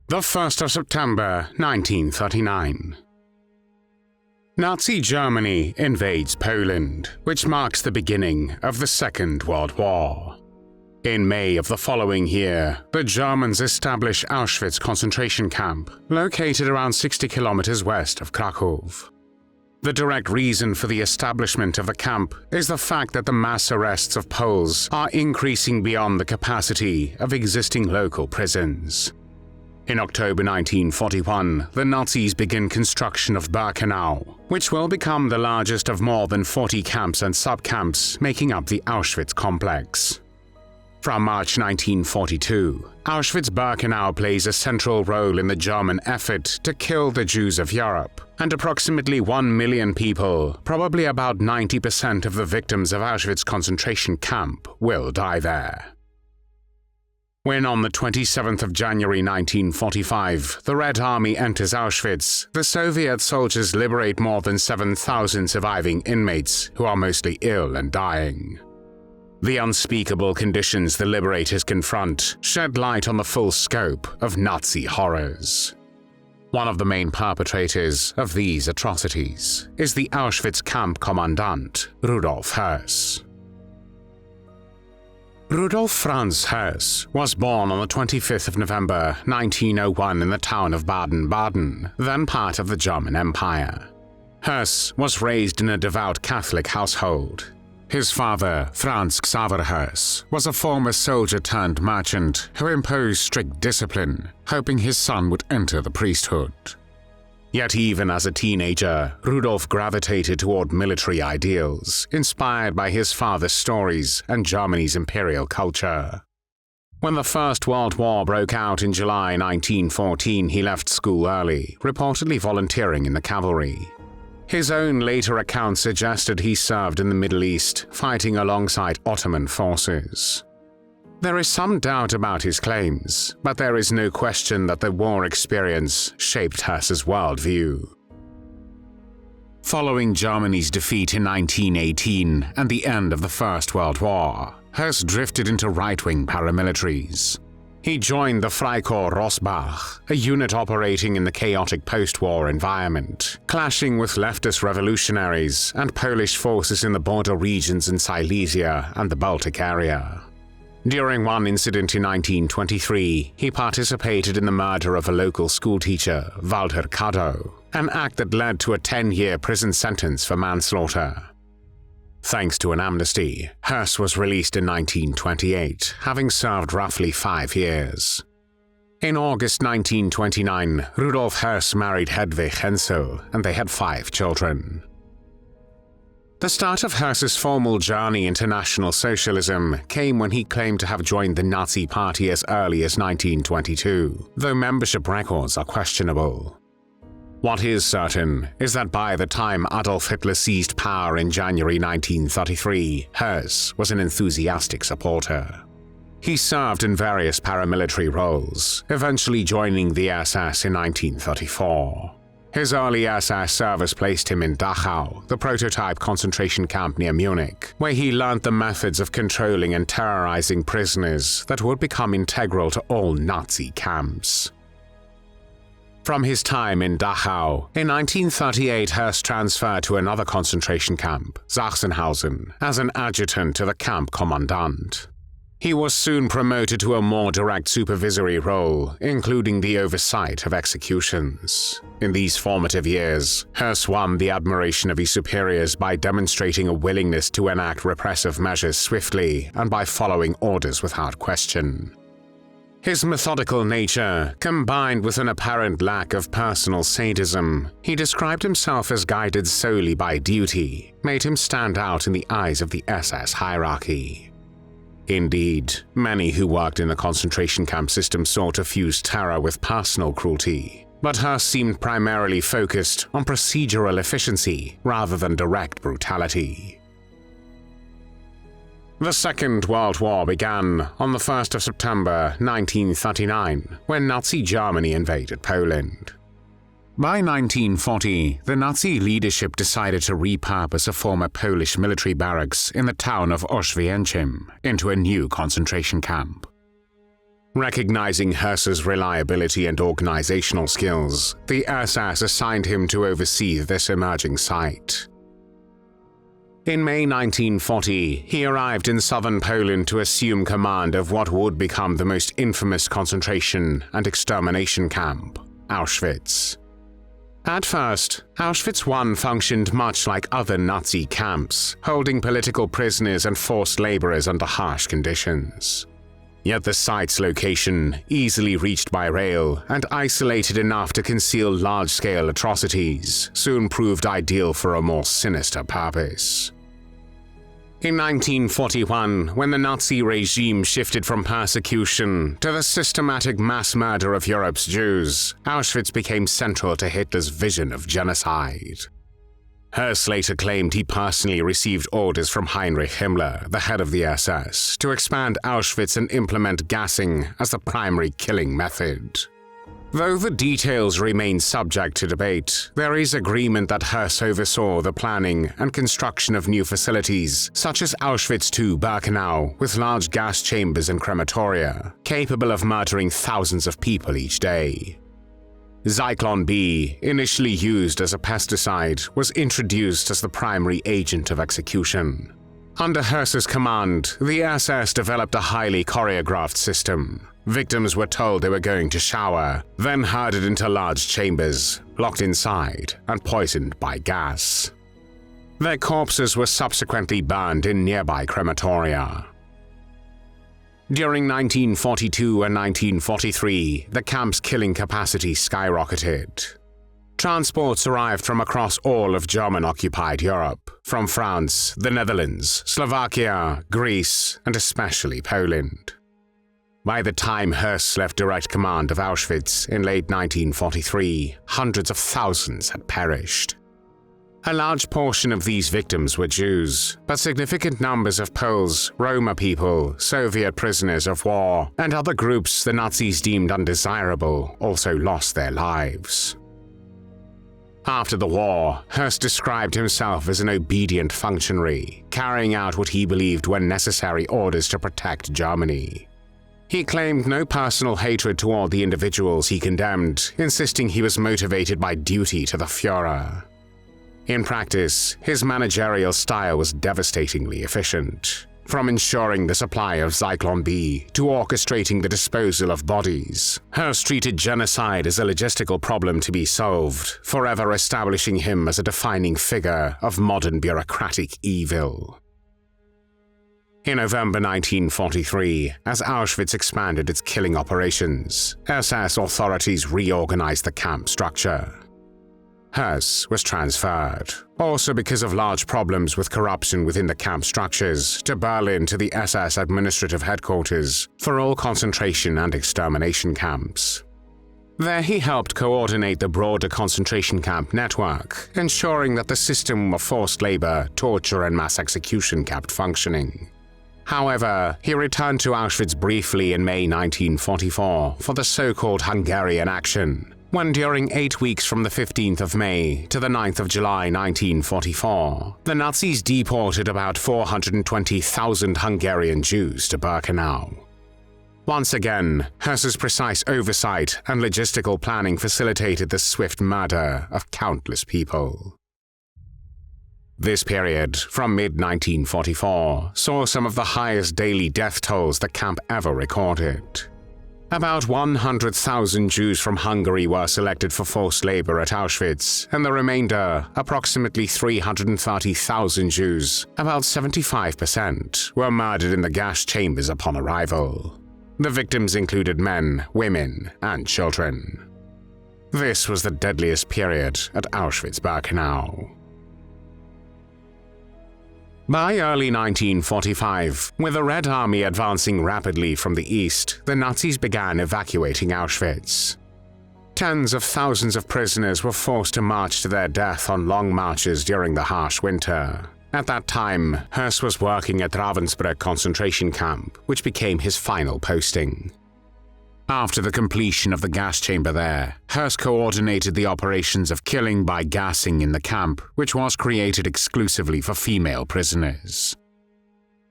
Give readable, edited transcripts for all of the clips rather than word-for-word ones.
The 1st of September 1939. Nazi Germany invades Poland, which marks the beginning of the Second World War. In May of the following year, the Germans establish Auschwitz concentration camp, located around 60 kilometers west of Krakow. The direct reason for the establishment of the camp is the fact that the mass arrests of Poles are increasing beyond the capacity of existing local prisons. In October 1941, the Nazis begin construction of Birkenau, which will become the largest of more than 40 camps and subcamps making up the Auschwitz complex. From March 1942, Auschwitz-Birkenau plays a central role in the German effort to kill the Jews of Europe, and approximately 1 million people, probably about 90% of the victims of Auschwitz concentration camp, will die there. When on the 27th of January 1945, the Red Army enters Auschwitz, the Soviet soldiers liberate more than 7,000 surviving inmates who are mostly ill and dying. The unspeakable conditions the liberators confront shed light on the full scope of Nazi horrors. One of the main perpetrators of these atrocities is the Auschwitz camp commandant, Rudolf Höss. Rudolf Franz Höss was born on the 25th of November 1901 in the town of Baden-Baden, then part of the German Empire. Höss was raised in a devout Catholic household. His father, Franz Xaver Höss, was a former soldier-turned merchant who imposed strict discipline, hoping his son would enter the priesthood. Yet even as a teenager, Rudolf gravitated toward military ideals, inspired by his father's stories and Germany's imperial culture. When the First World War broke out in July 1914, he left school early, reportedly volunteering in the cavalry. His own later account suggested he served in the Middle East, fighting alongside Ottoman forces. There is some doubt about his claims, but there is no question that the war experience shaped Höss's worldview. Following Germany's defeat in 1918 and the end of the First World War, Höss drifted into right-wing paramilitaries. He joined the Freikorps Rossbach, a unit operating in the chaotic post-war environment, clashing with leftist revolutionaries and Polish forces in the border regions in Silesia and the Baltic area. During one incident in 1923, he participated in the murder of a local schoolteacher, Walter Kadow, an act that led to a 10-year prison sentence for manslaughter. Thanks to an amnesty, Höss was released in 1928, having served roughly 5 years. In August 1929, Rudolf Höss married Hedwig Hensel, and they had 5 children. The start of Höss's formal journey into National Socialism came when he claimed to have joined the Nazi Party as early as 1922, though membership records are questionable. What is certain is that by the time Adolf Hitler seized power in January 1933, Höss was an enthusiastic supporter. He served in various paramilitary roles, eventually joining the SS in 1934. His early SS service placed him in Dachau, the prototype concentration camp near Munich, where he learned the methods of controlling and terrorizing prisoners that would become integral to all Nazi camps. From his time in Dachau, in 1938 Höss transferred to another concentration camp, Sachsenhausen, as an adjutant to the camp commandant. He was soon promoted to a more direct supervisory role, including the oversight of executions. In these formative years, Höss won the admiration of his superiors by demonstrating a willingness to enact repressive measures swiftly and by following orders without question. His methodical nature, combined with an apparent lack of personal sadism, he described himself as guided solely by duty, made him stand out in the eyes of the SS hierarchy. Indeed, many who worked in the concentration camp system sought to fuse terror with personal cruelty, but Höss seemed primarily focused on procedural efficiency rather than direct brutality. The Second World War began on the 1st of September 1939, when Nazi Germany invaded Poland. By 1940, the Nazi leadership decided to repurpose a former Polish military barracks in the town of Auschwitz into a new concentration camp. Recognizing Höss's reliability and organizational skills, the SS assigned him to oversee this emerging site. In May 1940, he arrived in southern Poland to assume command of what would become the most infamous concentration and extermination camp, Auschwitz. At first, Auschwitz I functioned much like other Nazi camps, holding political prisoners and forced laborers under harsh conditions. Yet the site's location, easily reached by rail and isolated enough to conceal large-scale atrocities, soon proved ideal for a more sinister purpose. In 1941, when the Nazi regime shifted from persecution to the systematic mass murder of Europe's Jews, Auschwitz became central to Hitler's vision of genocide. Höss later claimed he personally received orders from Heinrich Himmler, the head of the SS, to expand Auschwitz and implement gassing as the primary killing method. Though the details remain subject to debate, there is agreement that Höss oversaw the planning and construction of new facilities, such as Auschwitz-Birkenau, with large gas chambers and crematoria, capable of murdering thousands of people each day. Zyklon B, initially used as a pesticide, was introduced as the primary agent of execution. Under Höss's command, the SS developed a highly choreographed system. Victims were told they were going to shower, then herded into large chambers, locked inside, and poisoned by gas. Their corpses were subsequently burned in nearby crematoria. During 1942 and 1943, the camp's killing capacity skyrocketed. Transports arrived from across all of German-occupied Europe, from France, the Netherlands, Slovakia, Greece, and especially Poland. By the time Höss left direct command of Auschwitz in late 1943, hundreds of thousands had perished. A large portion of these victims were Jews, but significant numbers of Poles, Roma people, Soviet prisoners of war, and other groups the Nazis deemed undesirable also lost their lives. After the war, Höss described himself as an obedient functionary, carrying out what he believed were necessary orders to protect Germany. He claimed no personal hatred toward the individuals he condemned, insisting he was motivated by duty to the Führer. In practice, his managerial style was devastatingly efficient. From ensuring the supply of Zyklon B to orchestrating the disposal of bodies, Höss treated genocide as a logistical problem to be solved, forever establishing him as a defining figure of modern bureaucratic evil. In November 1943, as Auschwitz expanded its killing operations, SS authorities reorganized the camp structure. Höss was transferred, also because of large problems with corruption within the camp structures, to Berlin to the SS administrative headquarters for all concentration and extermination camps. There he helped coordinate the broader concentration camp network, ensuring that the system of forced labor, torture, and mass execution kept functioning. However, he returned to Auschwitz briefly in May 1944 for the so-called Hungarian Action, when during 8 weeks from the 15th of May to the 9th of July 1944, the Nazis deported about 420,000 Hungarian Jews to Birkenau. Once again, Höss's precise oversight and logistical planning facilitated the swift murder of countless people. This period, from mid-1944, saw some of the highest daily death tolls the camp ever recorded. About 100,000 Jews from Hungary were selected for forced labor at Auschwitz, and the remainder, approximately 330,000 Jews, about 75%, were murdered in the gas chambers upon arrival. The victims included men, women, and children. This was the deadliest period at Auschwitz-Birkenau. By early 1945, with the Red Army advancing rapidly from the east, the Nazis began evacuating Auschwitz. Tens of thousands of prisoners were forced to march to their death on long marches during the harsh winter. At that time, Höss was working at Ravensbrück concentration camp, which became his final posting. After the completion of the gas chamber there, Höss coordinated the operations of killing by gassing in the camp, which was created exclusively for female prisoners.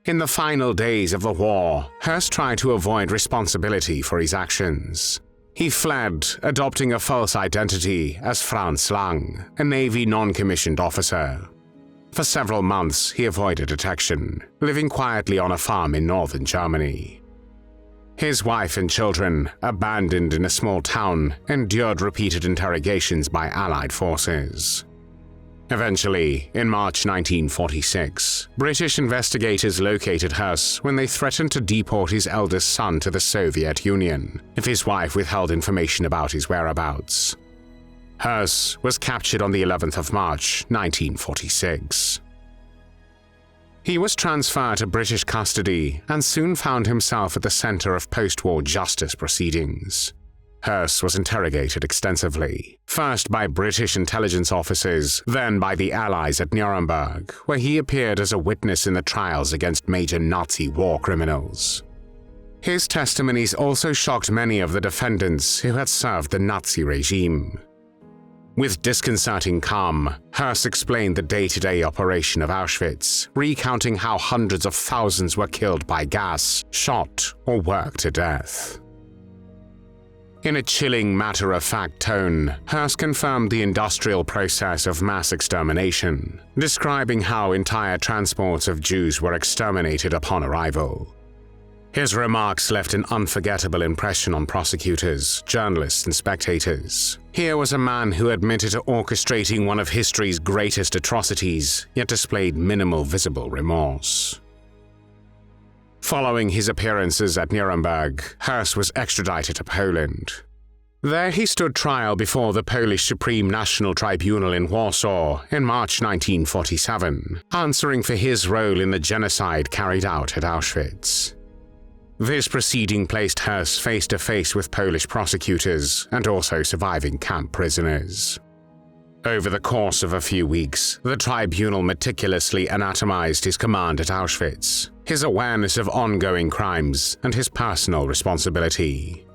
In the final days of the war, Höss tried to avoid responsibility for his actions. He fled, adopting a false identity as Franz Lang, a Navy non-commissioned officer. For several months, he avoided detection, living quietly on a farm in northern Germany. His wife and children, abandoned in a small town, endured repeated interrogations by Allied forces. Eventually, in March 1946, British investigators located Höss when they threatened to deport his eldest son to the Soviet Union if his wife withheld information about his whereabouts. Höss was captured on the 11th of March 1946. He was transferred to British custody and soon found himself at the center of post-war justice proceedings. Höss was interrogated extensively, first by British intelligence officers, then by the Allies at Nuremberg, where he appeared as a witness in the trials against major Nazi war criminals. His testimonies also shocked many of the defendants who had served the Nazi regime. With disconcerting calm, Höss explained the day-to-day operation of Auschwitz, recounting how hundreds of thousands were killed by gas, shot, or worked to death. In a chilling, matter-of-fact tone, Höss confirmed the industrial process of mass extermination, describing how entire transports of Jews were exterminated upon arrival. His remarks left an unforgettable impression on prosecutors, journalists, and spectators. Here was a man who admitted to orchestrating one of history's greatest atrocities, yet displayed minimal visible remorse. Following his appearances at Nuremberg, Höss was extradited to Poland. There he stood trial before the Polish Supreme National Tribunal in Warsaw in March 1947, answering for his role in the genocide carried out at Auschwitz. This proceeding placed Höss face-to-face with Polish prosecutors and also surviving camp prisoners. Over the course of a few weeks, the tribunal meticulously anatomized his command at Auschwitz, his awareness of ongoing crimes, and his personal responsibility.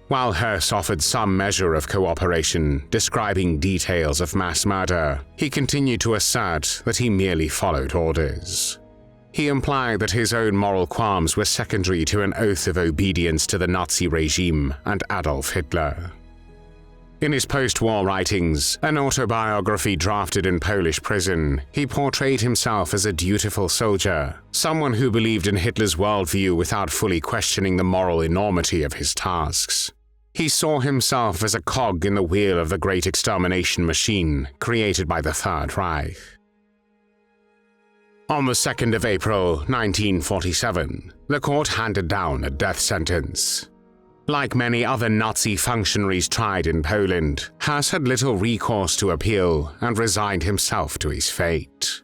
While Höss offered some measure of cooperation, describing details of mass murder, he continued to assert that he merely followed orders. He implied that his own moral qualms were secondary to an oath of obedience to the Nazi regime and Adolf Hitler. In his post-war writings, an autobiography drafted in Polish prison, he portrayed himself as a dutiful soldier, someone who believed in Hitler's worldview without fully questioning the moral enormity of his tasks. He saw himself as a cog in the wheel of the great extermination machine created by the Third Reich. On the 2nd of April 1947, the court handed down a death sentence. Like many other Nazi functionaries tried in Poland, Höss had little recourse to appeal and resigned himself to his fate.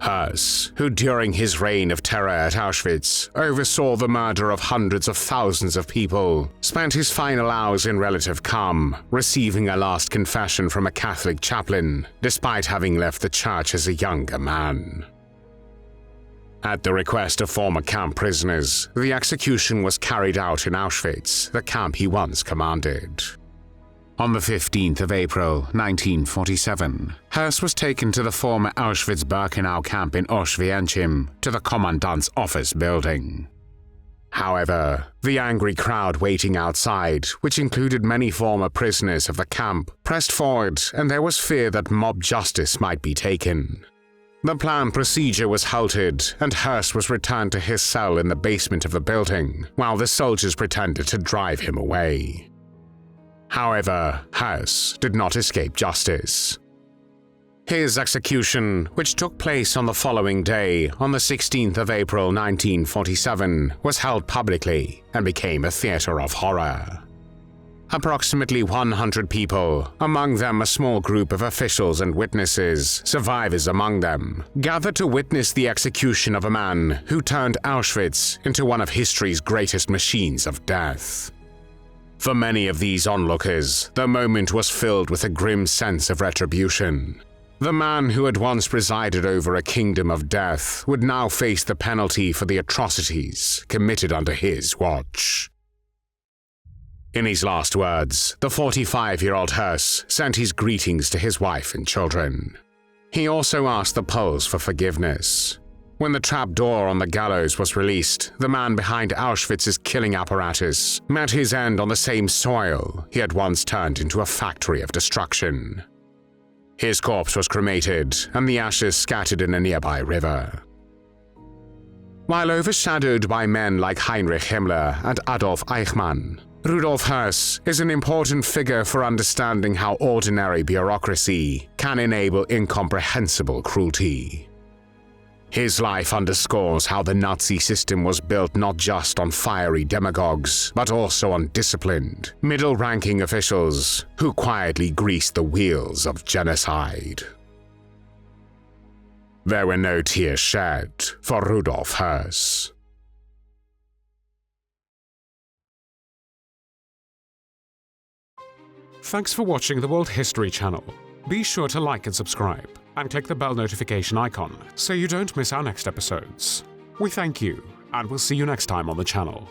Höss, who during his reign of terror at Auschwitz oversaw the murder of hundreds of thousands of people, spent his final hours in relative calm, receiving a last confession from a Catholic chaplain, despite having left the church as a younger man. At the request of former camp prisoners, the execution was carried out in Auschwitz, the camp he once commanded. On the 15th of April 1947, Höss was taken to the former Auschwitz-Birkenau camp in Auschwitz to the Commandant's office building. However, the angry crowd waiting outside, which included many former prisoners of the camp, pressed forward, and there was fear that mob justice might be taken. The planned procedure was halted, and Höss was returned to his cell in the basement of the building, while the soldiers pretended to drive him away. However, Höss did not escape justice. His execution, which took place on the following day, on the 16th of April 1947, was held publicly and became a theater of horror. Approximately 100 people, among them a small group of officials and witnesses, survivors among them, gathered to witness the execution of a man who turned Auschwitz into one of history's greatest machines of death. For many of these onlookers, the moment was filled with a grim sense of retribution. The man who had once presided over a kingdom of death would now face the penalty for the atrocities committed under his watch. In his last words, the 45-year-old Höss sent his greetings to his wife and children. He also asked the Poles for forgiveness. When the trapdoor on the gallows was released, the man behind Auschwitz's killing apparatus met his end on the same soil he had once turned into a factory of destruction. His corpse was cremated, and the ashes scattered in a nearby river. While overshadowed by men like Heinrich Himmler and Adolf Eichmann, Rudolf Höss is an important figure for understanding how ordinary bureaucracy can enable incomprehensible cruelty. His life underscores how the Nazi system was built not just on fiery demagogues, but also on disciplined, middle-ranking officials who quietly greased the wheels of genocide. There were no tears shed for Rudolf Höss. Thanks for watching the World History Channel. Be sure to like and subscribe, and click the bell notification icon so you don't miss our next episodes. We thank you, and we'll see you next time on the channel.